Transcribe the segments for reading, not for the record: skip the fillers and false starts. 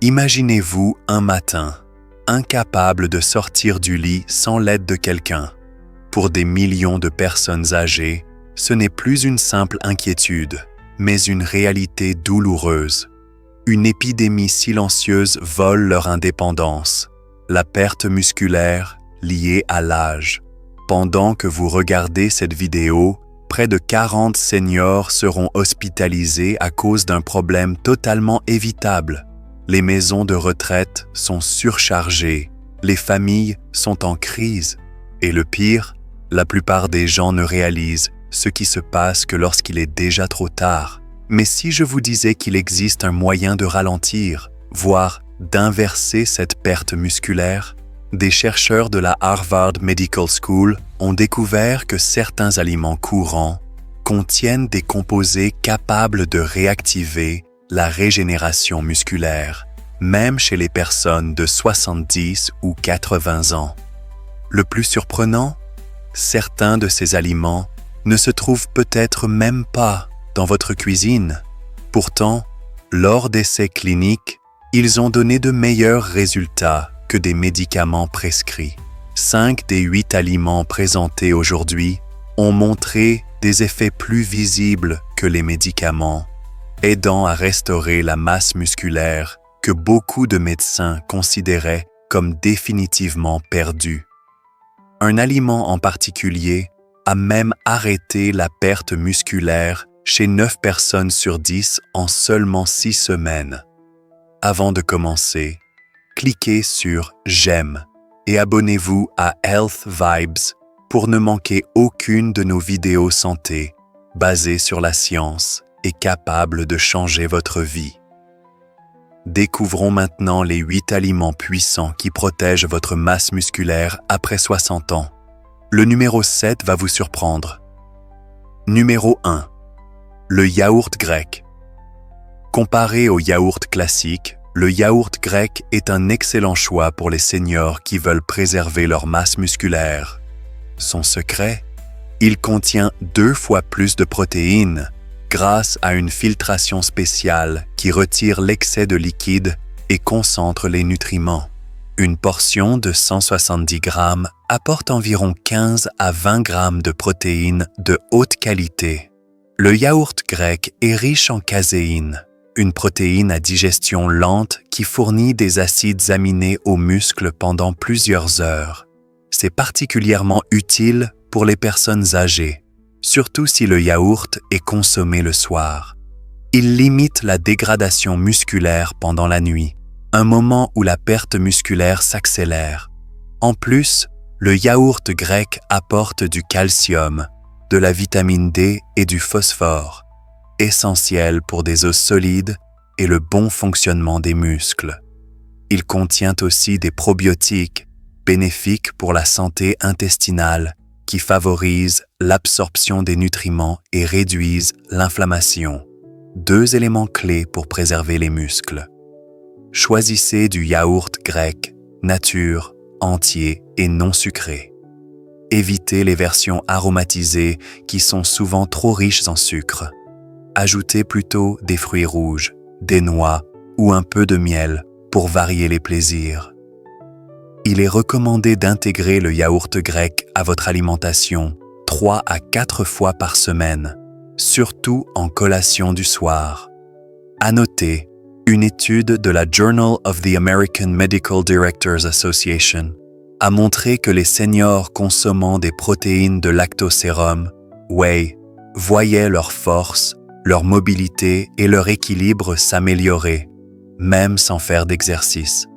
Imaginez-vous un matin, incapable de sortir du lit sans l'aide de quelqu'un. Pour des millions de personnes âgées, ce n'est plus une simple inquiétude, mais une réalité douloureuse. Une épidémie silencieuse vole leur indépendance, la perte musculaire liée à l'âge. Pendant que vous regardez cette vidéo, près de 40 seniors seront hospitalisés à cause d'un problème totalement évitable. Les maisons de retraite sont surchargées, les familles sont en crise. Et le pire, la plupart des gens ne réalisent ce qui se passe que lorsqu'il est déjà trop tard. Mais si je vous disais qu'il existe un moyen de ralentir, voire d'inverser cette perte musculaire, des chercheurs de la Harvard Medical School ont découvert que certains aliments courants contiennent des composés capables de réactiver la régénération musculaire, même chez les personnes de 70 ou 80 ans. Le plus surprenant, certains de ces aliments ne se trouvent peut-être même pas dans votre cuisine. Pourtant, lors d'essais cliniques, ils ont donné de meilleurs résultats que des médicaments prescrits. 5 des 8 aliments présentés aujourd'hui ont montré des effets plus visibles que les médicaments, aidant à restaurer la masse musculaire que beaucoup de médecins considéraient comme définitivement perdue. Un aliment en particulier a même arrêté la perte musculaire chez 9 personnes sur 10 en seulement 6 semaines. Avant de commencer, cliquez sur « J'aime » et abonnez-vous à Health Vibes pour ne manquer aucune de nos vidéos santé basées sur la science et capables de changer votre vie. Découvrons maintenant les 8 aliments puissants qui protègent votre masse musculaire après 60 ans. Le numéro 7 va vous surprendre. Numéro 1. Le yaourt grec. Comparé au yaourt classique, le yaourt grec est un excellent choix pour les seniors qui veulent préserver leur masse musculaire. Son secret? Il contient 2 fois plus de protéines grâce à une filtration spéciale qui retire l'excès de liquide et concentre les nutriments. Une portion de 170 grammes apporte environ 15 à 20 grammes de protéines de haute qualité. Le yaourt grec est riche en caséine, une protéine à digestion lente qui fournit des acides aminés aux muscles pendant plusieurs heures. C'est particulièrement utile pour les personnes âgées, surtout si le yaourt est consommé le soir. Il limite la dégradation musculaire pendant la nuit, un moment où la perte musculaire s'accélère. En plus, le yaourt grec apporte du calcium, de la vitamine D et du phosphore, essentiels pour des os solides et le bon fonctionnement des muscles. Il contient aussi des probiotiques bénéfiques pour la santé intestinale qui favorisent l'absorption des nutriments et réduisent l'inflammation. 2 éléments clés pour préserver les muscles. Choisissez du yaourt grec, nature, entier et non sucré. Évitez les versions aromatisées qui sont souvent trop riches en sucre. Ajoutez plutôt des fruits rouges, des noix ou un peu de miel pour varier les plaisirs. Il est recommandé d'intégrer le yaourt grec à votre alimentation 3 à 4 fois par semaine, surtout en collation du soir. À noter, une étude de la Journal of the American Medical Directors Association a montré que les seniors consommant des protéines de lactosérum, whey, voyaient leur force, leur mobilité et leur équilibre s'améliorer, même sans faire d'exercice.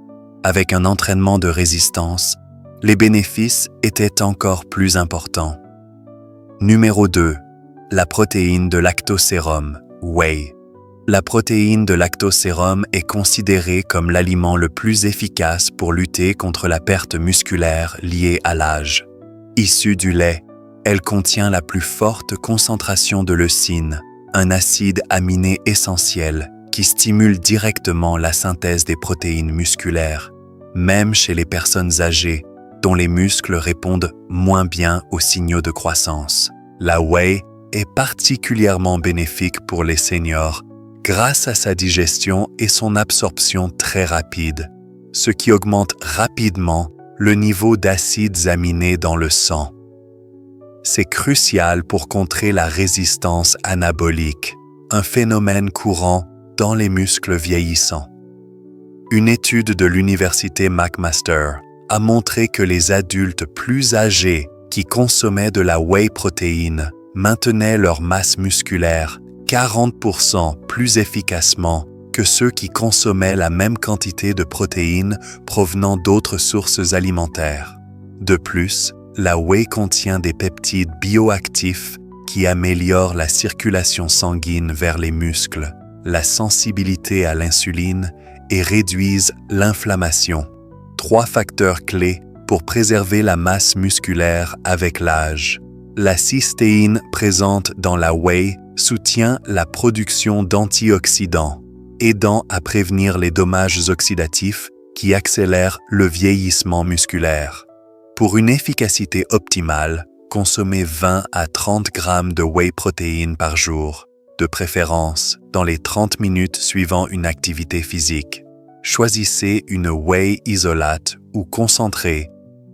Avec un entraînement de résistance, les bénéfices étaient encore plus importants. Numéro 2. La protéine de lactosérum, whey. La protéine de lactosérum est considérée comme l'aliment le plus efficace pour lutter contre la perte musculaire liée à l'âge. Issue du lait, elle contient la plus forte concentration de leucine, un acide aminé essentiel qui stimule directement la synthèse des protéines musculaires, même chez les personnes âgées dont les muscles répondent moins bien aux signaux de croissance. La whey est particulièrement bénéfique pour les seniors grâce à sa digestion et son absorption très rapide, ce qui augmente rapidement le niveau d'acides aminés dans le sang. C'est crucial pour contrer la résistance anabolique, un phénomène courant dans les muscles vieillissants. Une étude de l'université McMaster a montré que les adultes plus âgés qui consommaient de la whey protéine maintenaient leur masse musculaire 40% plus efficacement que ceux qui consommaient la même quantité de protéines provenant d'autres sources alimentaires. De plus, la whey contient des peptides bioactifs qui améliorent la circulation sanguine vers les muscles, la sensibilité à l'insuline et réduisent l'inflammation. 3 facteurs clés pour préserver la masse musculaire avec l'âge. La cystéine présente dans la whey soutient la production d'antioxydants, aidant à prévenir les dommages oxydatifs qui accélèrent le vieillissement musculaire. Pour une efficacité optimale, consommez 20 à 30 grammes de whey protéine par jour, de préférence dans les 30 minutes suivant une activité physique. Choisissez une whey isolate ou concentrée,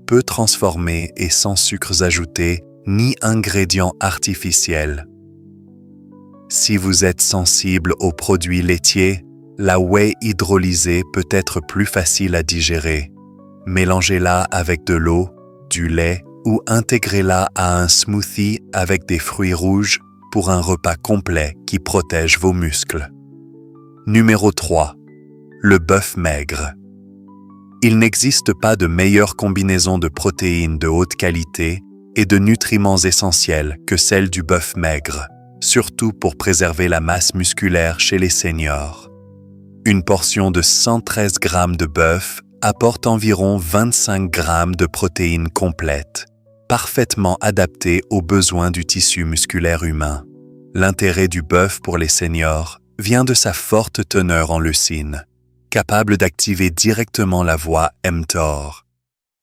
peu transformée et sans sucres ajoutés ni ingrédients artificiels. Si vous êtes sensible aux produits laitiers, la whey hydrolysée peut être plus facile à digérer. Mélangez-la avec de l'eau, du lait ou intégrez-la à un smoothie avec des fruits rouges pour un repas complet qui protège vos muscles. Numéro 3. Le bœuf maigre. Il n'existe pas de meilleure combinaison de protéines de haute qualité et de nutriments essentiels que celle du bœuf maigre, surtout pour préserver la masse musculaire chez les seniors. Une portion de 113 grammes de bœuf apporte environ 25 grammes de protéines complètes, parfaitement adaptées aux besoins du tissu musculaire humain. L'intérêt du bœuf pour les seniors vient de sa forte teneur en leucine, capable d'activer directement la voie mTOR,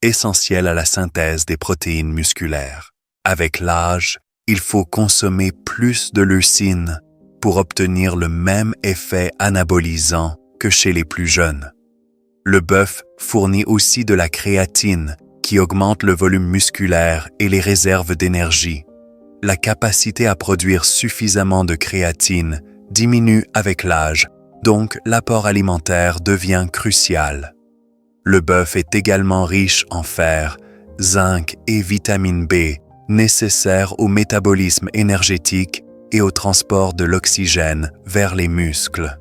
essentielle à la synthèse des protéines musculaires. Avec l'âge, il faut consommer plus de leucine pour obtenir le même effet anabolisant que chez les plus jeunes. Le bœuf fournit aussi de la créatine qui augmente le volume musculaire et les réserves d'énergie. La capacité à produire suffisamment de créatine diminue avec l'âge, donc l'apport alimentaire devient crucial. Le bœuf est également riche en fer, zinc et vitamine B, nécessaires au métabolisme énergétique et au transport de l'oxygène vers les muscles.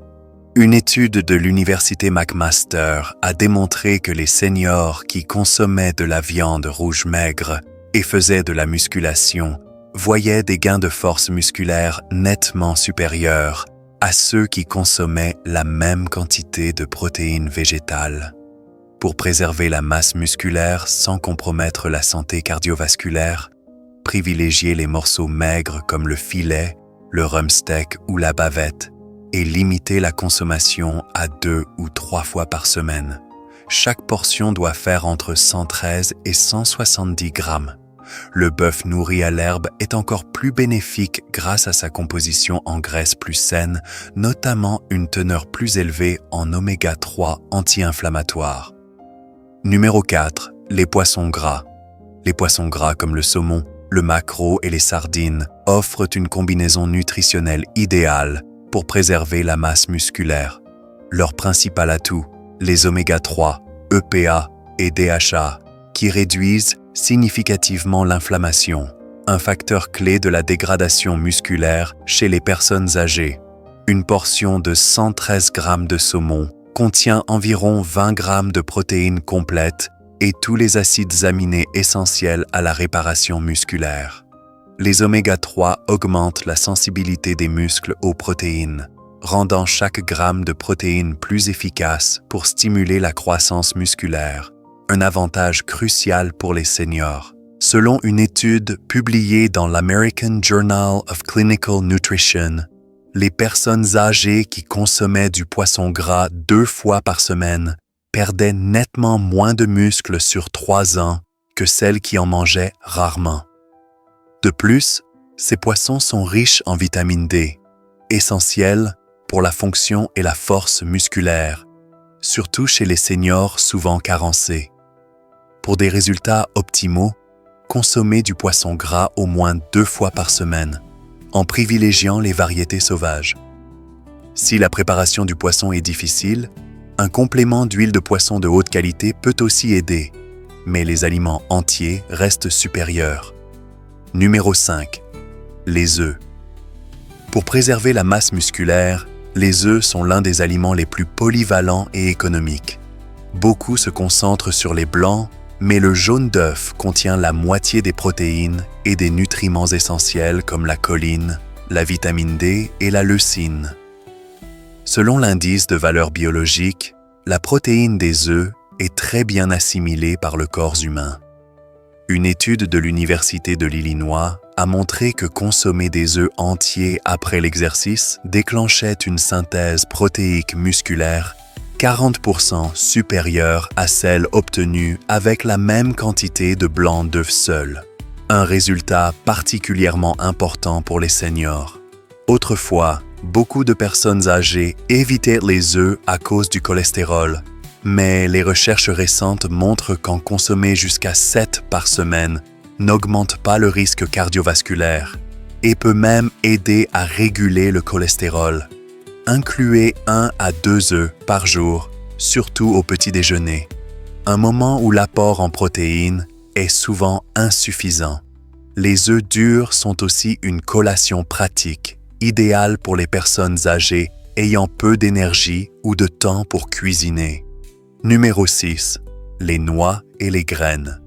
Une étude de l'université McMaster a démontré que les seniors qui consommaient de la viande rouge maigre et faisaient de la musculation voyaient des gains de force musculaire nettement supérieurs à ceux qui consommaient la même quantité de protéines végétales. Pour préserver la masse musculaire sans compromettre la santé cardiovasculaire, privilégiez les morceaux maigres comme le filet, le rumsteak ou la bavette et limitez la consommation à 2 ou 3 fois par semaine. Chaque portion doit faire entre 113 et 170 grammes. Le bœuf nourri à l'herbe est encore plus bénéfique grâce à sa composition en graisse plus saine, notamment une teneur plus élevée en oméga 3 anti-inflammatoires. Numéro 4. Les poissons gras. Les poissons gras comme le saumon, le maquereau et les sardines offrent une combinaison nutritionnelle idéale pour préserver la masse musculaire. Leur principal atout, les oméga 3, EPA et DHA, qui réduisent significativement l'inflammation, un facteur clé de la dégradation musculaire chez les personnes âgées. Une portion de 113 grammes de saumon contient environ 20 grammes de protéines complètes et tous les acides aminés essentiels à la réparation musculaire. Les oméga 3 augmentent la sensibilité des muscles aux protéines, rendant chaque gramme de protéines plus efficace pour stimuler la croissance musculaire, un avantage crucial pour les seniors. Selon une étude publiée dans l'American Journal of Clinical Nutrition, les personnes âgées qui consommaient du poisson gras 2 fois par semaine perdaient nettement moins de muscles sur 3 ans que celles qui en mangeaient rarement. De plus, ces poissons sont riches en vitamine D, essentielle pour la fonction et la force musculaire, surtout chez les seniors souvent carencés. Pour des résultats optimaux, consommez du poisson gras au moins 2 fois par semaine, en privilégiant les variétés sauvages. Si la préparation du poisson est difficile, un complément d'huile de poisson de haute qualité peut aussi aider, mais les aliments entiers restent supérieurs. Numéro 5. Les œufs. Pour préserver la masse musculaire, les œufs sont l'un des aliments les plus polyvalents et économiques. Beaucoup se concentrent sur les blancs, mais le jaune d'œuf contient la moitié des protéines et des nutriments essentiels comme la choline, la vitamine D et la leucine. Selon l'indice de valeur biologique, la protéine des œufs est très bien assimilée par le corps humain. Une étude de l'Université de l'Illinois a montré que consommer des œufs entiers après l'exercice déclenchait une synthèse protéique musculaire 40% supérieure à celle obtenue avec la même quantité de blanc d'œuf seul. Un résultat particulièrement important pour les seniors. Autrefois, beaucoup de personnes âgées évitaient les œufs à cause du cholestérol, mais les recherches récentes montrent qu'en consommer jusqu'à 7 par semaine n'augmente pas le risque cardiovasculaire et peut même aider à réguler le cholestérol. Incluez 1 à 2 œufs par jour, surtout au petit déjeuner, un moment où l'apport en protéines est souvent insuffisant. Les œufs durs sont aussi une collation pratique, idéale pour les personnes âgées ayant peu d'énergie ou de temps pour cuisiner. Numéro 6. Les noix et les graines.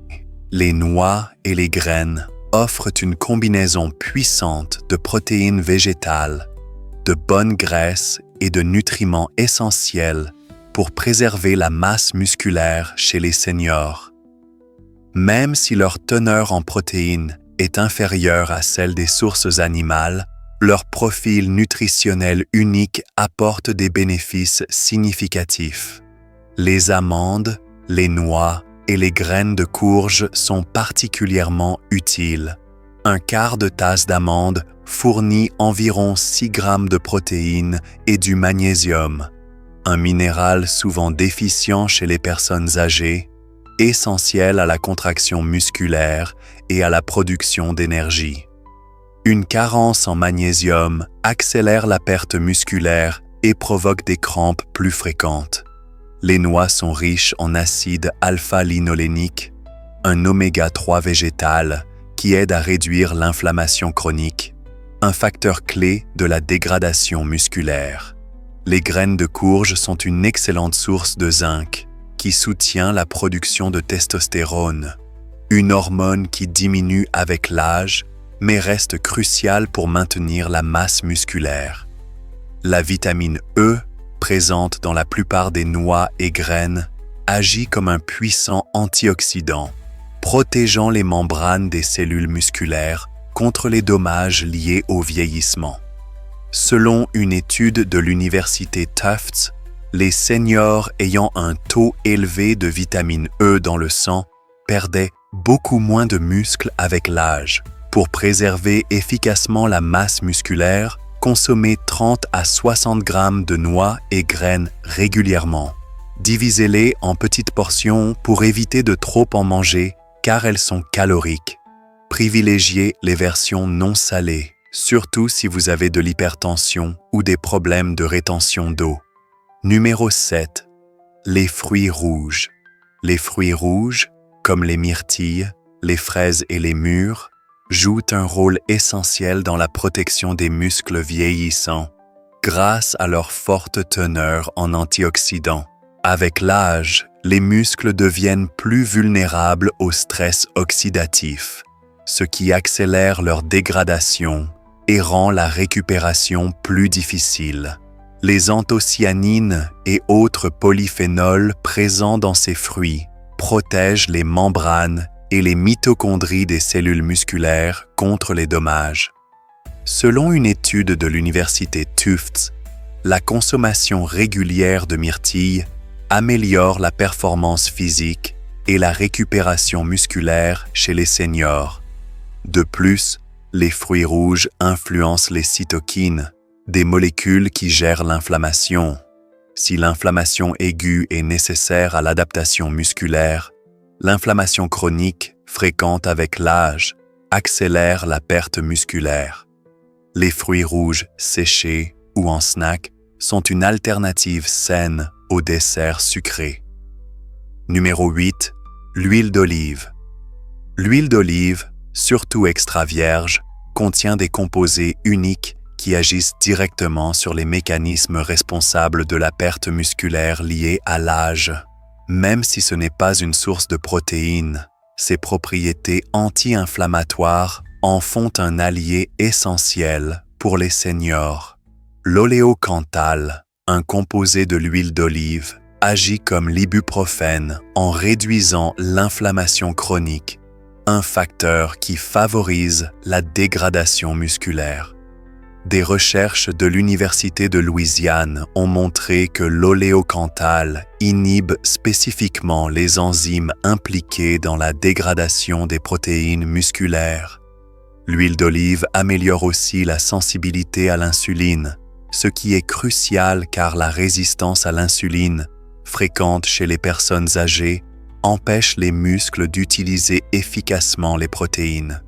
Les noix et les graines offrent une combinaison puissante de protéines végétales, de bonnes graisses et de nutriments essentiels pour préserver la masse musculaire chez les seniors. Même si leur teneur en protéines est inférieure à celle des sources animales, leur profil nutritionnel unique apporte des bénéfices significatifs. Les amandes, les noix et les graines de courge sont particulièrement utiles. Un quart de tasse d'amandes fournit environ 6 grammes de protéines et du magnésium, un minéral souvent déficient chez les personnes âgées, essentiel à la contraction musculaire et à la production d'énergie. Une carence en magnésium accélère la perte musculaire et provoque des crampes plus fréquentes. Les noix sont riches en acide alpha-linolénique, un oméga-3 végétal qui aide à réduire l'inflammation chronique, un facteur clé de la dégradation musculaire. Les graines de courge sont une excellente source de zinc qui soutient la production de testostérone, une hormone qui diminue avec l'âge mais reste cruciale pour maintenir la masse musculaire. La vitamine E, présente dans la plupart des noix et graines, agit comme un puissant antioxydant, protégeant les membranes des cellules musculaires contre les dommages liés au vieillissement. Selon une étude de l'université Tufts, les seniors ayant un taux élevé de vitamine E dans le sang perdaient beaucoup moins de muscles avec l'âge. Pour préserver efficacement la masse musculaire, consommez 30 à 60 grammes de noix et graines régulièrement. Divisez-les en petites portions pour éviter de trop en manger car elles sont caloriques. Privilégiez les versions non salées, surtout si vous avez de l'hypertension ou des problèmes de rétention d'eau. Numéro 7. Les fruits rouges. Les fruits rouges, comme les myrtilles, les fraises et les mûres, jouent un rôle essentiel dans la protection des muscles vieillissants, grâce à leur forte teneur en antioxydants. Avec l'âge, les muscles deviennent plus vulnérables au stress oxydatif, ce qui accélère leur dégradation et rend la récupération plus difficile. Les anthocyanines et autres polyphénols présents dans ces fruits protègent les membranes et les mitochondries des cellules musculaires contre les dommages. Selon une étude de l'université Tufts, la consommation régulière de myrtilles améliore la performance physique et la récupération musculaire chez les seniors. De plus, les fruits rouges influencent les cytokines, des molécules qui gèrent l'inflammation. Si l'inflammation aiguë est nécessaire à l'adaptation musculaire, l'inflammation chronique, fréquente avec l'âge, accélère la perte musculaire. Les fruits rouges séchés ou en snack sont une alternative saine aux desserts sucrés. Numéro 8. L'huile d'olive. L'huile d'olive, surtout extra vierge, contient des composés uniques qui agissent directement sur les mécanismes responsables de la perte musculaire liée à l'âge. Même si ce n'est pas une source de protéines, ses propriétés anti-inflammatoires en font un allié essentiel pour les seniors. L'oléocanthal, un composé de l'huile d'olive, agit comme l'ibuprofène en réduisant l'inflammation chronique, un facteur qui favorise la dégradation musculaire. Des recherches de l'Université de Louisiane ont montré que l'oléocanthal inhibe spécifiquement les enzymes impliquées dans la dégradation des protéines musculaires. L'huile d'olive améliore aussi la sensibilité à l'insuline, ce qui est crucial car la résistance à l'insuline, fréquente chez les personnes âgées, empêche les muscles d'utiliser efficacement les protéines.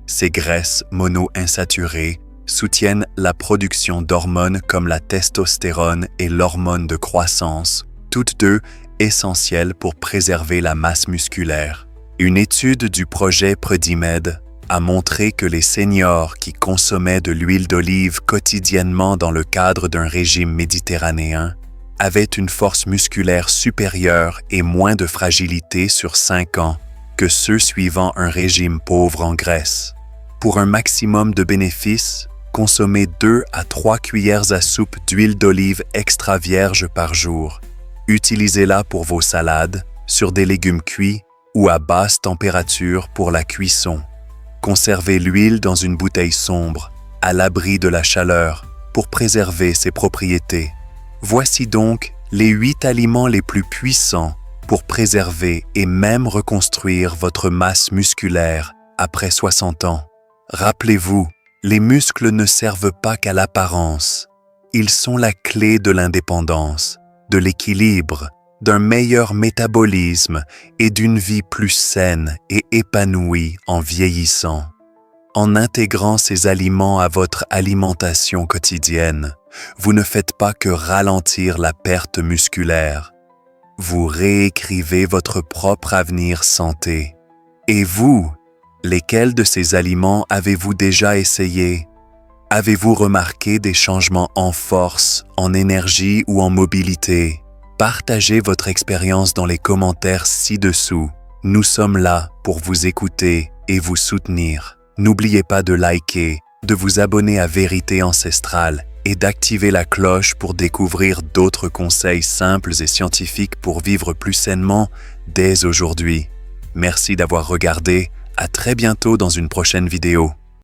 Ces graisses monoinsaturées soutiennent la production d'hormones comme la testostérone et l'hormone de croissance, toutes deux essentielles pour préserver la masse musculaire. Une étude du projet Predimed a montré que les seniors qui consommaient de l'huile d'olive quotidiennement dans le cadre d'un régime méditerranéen avaient une force musculaire supérieure et moins de fragilité sur 5 ans que ceux suivant un régime pauvre en graisse. Pour un maximum de bénéfices, consommez 2 à 3 cuillères à soupe d'huile d'olive extra vierge par jour. Utilisez-la pour vos salades, sur des légumes cuits ou à basse température pour la cuisson. Conservez l'huile dans une bouteille sombre, à l'abri de la chaleur, pour préserver ses propriétés. Voici donc les 8 aliments les plus puissants pour préserver et même reconstruire votre masse musculaire après 60 ans. Rappelez-vous, les muscles ne servent pas qu'à l'apparence. Ils sont la clé de l'indépendance, de l'équilibre, d'un meilleur métabolisme et d'une vie plus saine et épanouie en vieillissant. En intégrant ces aliments à votre alimentation quotidienne, vous ne faites pas que ralentir la perte musculaire. Vous réécrivez votre propre avenir santé. Et vous, lesquels de ces aliments avez-vous déjà essayé? Avez-vous remarqué des changements en force, en énergie ou en mobilité? Partagez votre expérience dans les commentaires ci-dessous. Nous sommes là pour vous écouter et vous soutenir. N'oubliez pas de liker, de vous abonner à Vérité Ancestrale et d'activer la cloche pour découvrir d'autres conseils simples et scientifiques pour vivre plus sainement dès aujourd'hui. Merci d'avoir regardé. À très bientôt dans une prochaine vidéo.